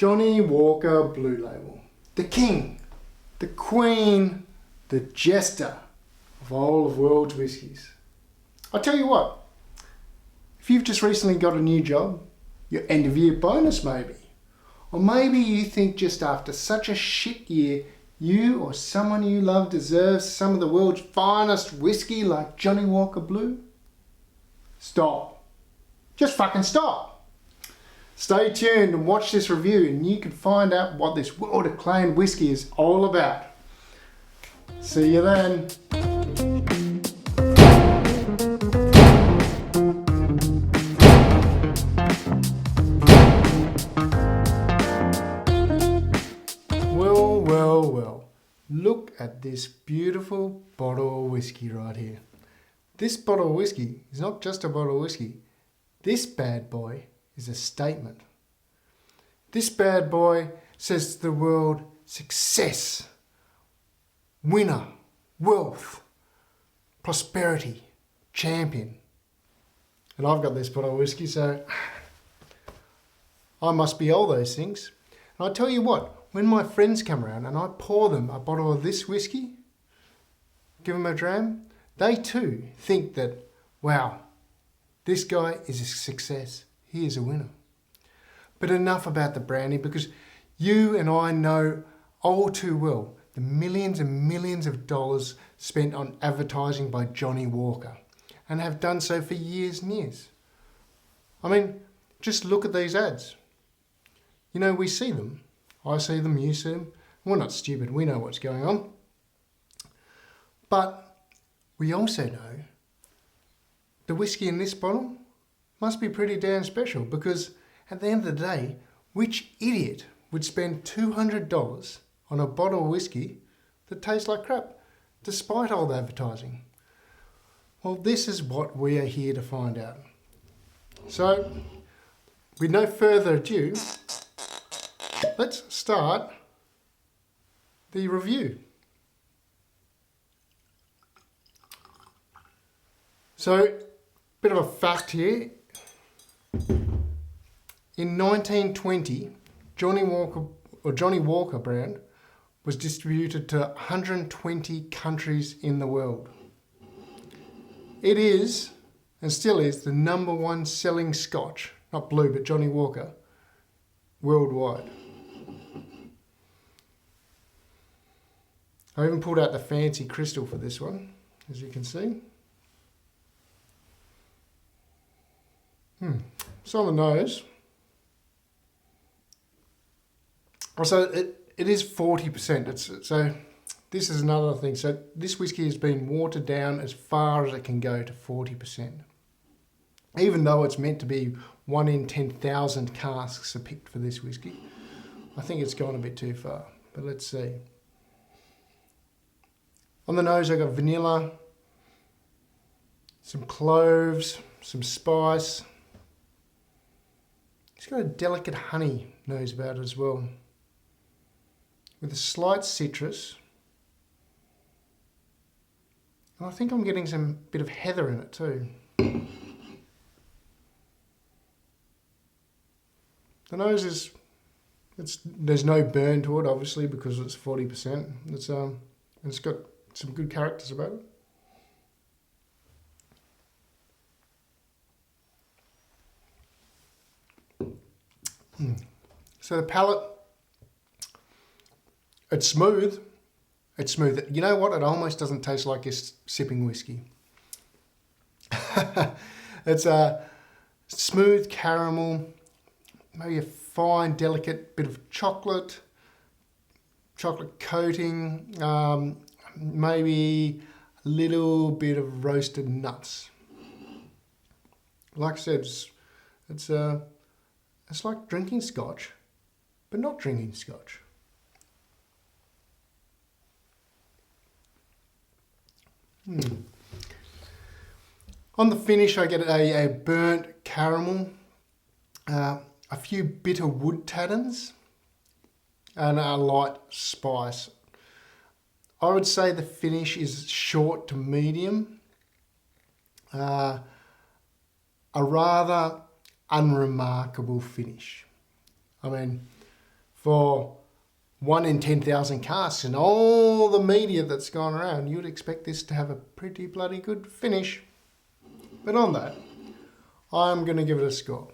Johnnie Walker Blue Label. The king, the queen, the jester of all of world's whiskies. I tell you what, if you've just recently got a new job, your end of year bonus maybe, or maybe you think just after such a shit year, you or someone you love deserves some of the world's finest whiskey like Johnnie Walker Blue, stop. Just fucking stop. Stay tuned and watch this review and you can find out what this world acclaimed whiskey is all about. See you then. Well, look at this beautiful bottle of whiskey right here. This bottle of whiskey is not just a bottle of whiskey. This bad boy is a statement. This bad boy says to the world, success, winner, wealth, prosperity, champion. And I've got this bottle of whiskey, so I must be all those things. And I tell you what, when my friends come around and I pour them a bottle of this whiskey, give them a dram, they too think that, wow, this guy is a success. He is a winner. But enough about the brandy, because you and I know all too well the millions and millions of dollars spent on advertising by Johnnie Walker, and have done so for years and years. I mean, just look at these ads. You know, we see them. I see them, you see them. We're not stupid, we know what's going on. But we also know the whiskey in this bottle must be pretty damn special, because at the end of the day, which idiot would spend $200 on a bottle of whiskey that tastes like crap, despite all the advertising? Well, this is what we are here to find out. So, with no further ado, let's start the review. So, bit of a fact here. In 1920, Johnnie Walker brand was distributed to 120 countries in the world. It is, and still is, the #1 selling Scotch, not blue, but Johnnie Walker, worldwide. I even pulled out the fancy crystal for this one, as you can see. So on the nose. So it is 40%. So this is another thing. So this whiskey has been watered down as far as it can go to 40%. Even though it's meant to be 1 in 10,000 casks are picked for this whiskey, I think it's gone a bit too far. But let's see. On the nose I got vanilla, some cloves, some spice. It's got a delicate honey nose about it as well, with a slight citrus. And I think I'm getting some bit of heather in it too. The nose is, there's no burn to it, obviously, because it's 40%. It's got some good characters about it. So the palate, it's smooth. It's smooth. You know what? It almost doesn't taste like you're sipping whiskey. It's a smooth caramel, maybe a fine, delicate bit of chocolate coating, maybe a little bit of roasted nuts. Like I said, it's like drinking scotch, but not drinking scotch. On the finish, I get a burnt caramel, a few bitter wood tannins, and a light spice. I would say the finish is short to medium. A rather unremarkable finish. I mean, for 1 in 10,000 casks and all the media that's gone around, you'd expect this to have a pretty bloody good finish. But on that, I'm going to give it a score.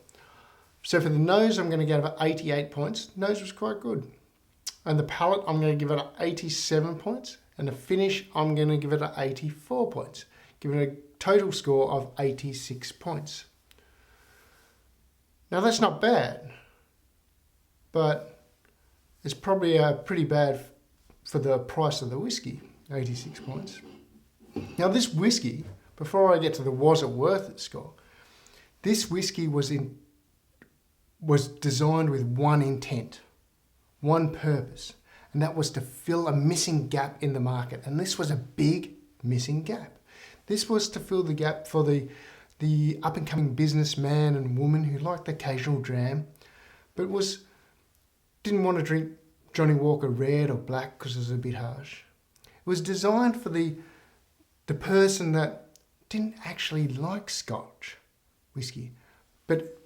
So for the nose, I'm going to give it 88 points. Nose was quite good. And the palate, I'm going to give it 87 points. And the finish, I'm going to give it 84 points. Giving it a total score of 86 points. Now that's not bad, but it's probably pretty bad for the price of the whiskey, 86 points. Now this whiskey, before I get to the was it worth it score, this whiskey was designed with one intent, one purpose, and that was to fill a missing gap in the market. And this was a big missing gap. This was to fill the gap for the up-and-coming businessman and woman who liked the occasional dram, but didn't want to drink Johnnie Walker Red or Black because it was a bit harsh. It was designed for the person that didn't actually like Scotch whiskey, but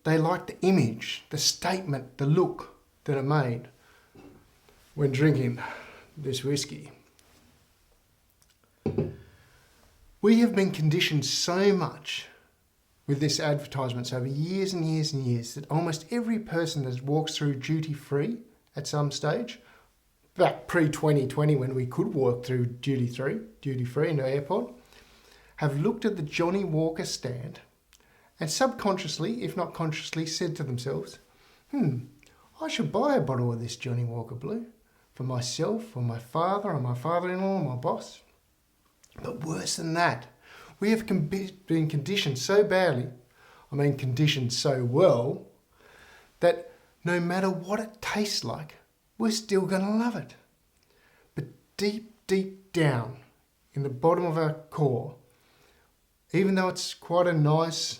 they liked the image, the statement, the look that it made when drinking this whiskey. We have been conditioned so much with this advertisements over years and years and years that almost every person that walks through duty free at some stage, back pre-2020 when we could walk through duty free in the airport, have looked at the Johnnie Walker stand and subconsciously, if not consciously, said to themselves, I should buy a bottle of this Johnnie Walker Blue for myself or my father or my father-in-law or my boss. But worse than that, we have been conditioned so badly, conditioned so well, that no matter what it tastes like, we're still going to love it. But deep, deep down in the bottom of our core, even though it's quite a nice,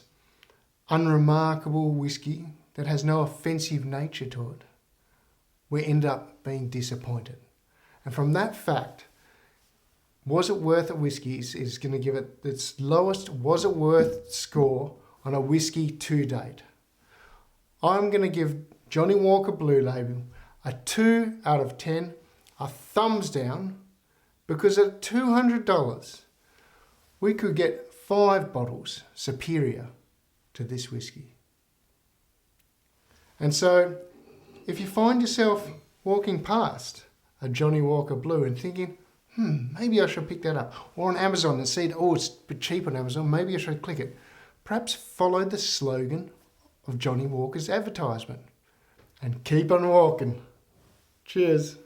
unremarkable whiskey that has no offensive nature to it, we end up being disappointed. And from that fact, Was It Worth It Whiskies is going to give it its lowest Was It Worth score on a whiskey to date. I'm going to give Johnnie Walker Blue Label a 2 out of 10, a thumbs down, because at $200 we could get 5 bottles superior to this whiskey. And so if you find yourself walking past a Johnnie Walker Blue and thinking, maybe I should pick that up. Or on Amazon and see, it's a bit cheap on Amazon, maybe I should click it. Perhaps follow the slogan of Johnnie Walker's advertisement and keep on walking. Cheers.